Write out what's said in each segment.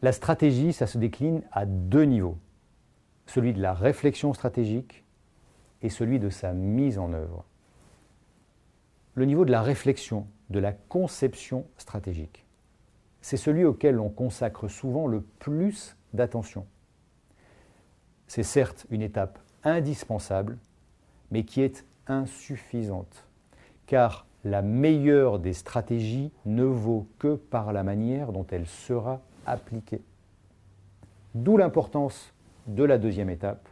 La stratégie, ça se décline à deux niveaux. Celui de la réflexion stratégique et celui de sa mise en œuvre. Le niveau de la réflexion, de la conception stratégique, c'est celui auquel on consacre souvent le plus d'attention. C'est certes une étape indispensable, mais qui est insuffisante, car la meilleure des stratégies ne vaut que par la manière dont elle sera appliquée. D'où l'importance de la deuxième étape,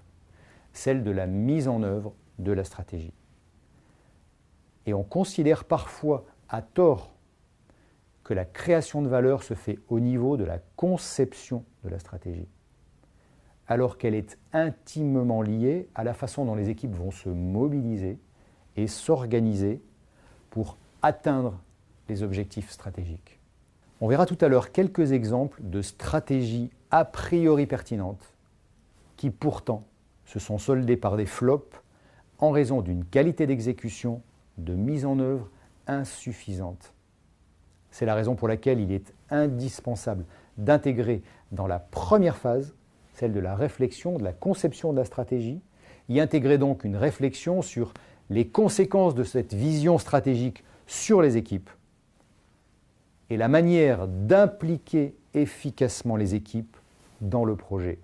celle de la mise en œuvre de la stratégie. Et on considère parfois à tort que la création de valeur se fait au niveau de la conception de la stratégie, alors qu'elle est intimement liée à la façon dont les équipes vont se mobiliser et s'organiser pour atteindre les objectifs stratégiques. On verra tout à l'heure quelques exemples de stratégies a priori pertinentes qui pourtant se sont soldées par des flops en raison d'une qualité d'exécution, de mise en œuvre insuffisante. C'est la raison pour laquelle il est indispensable d'intégrer dans la première phase, celle de la réflexion, de la conception de la stratégie, y intégrer donc une réflexion sur les conséquences de cette vision stratégique sur les équipes et la manière d'impliquer efficacement les équipes dans le projet.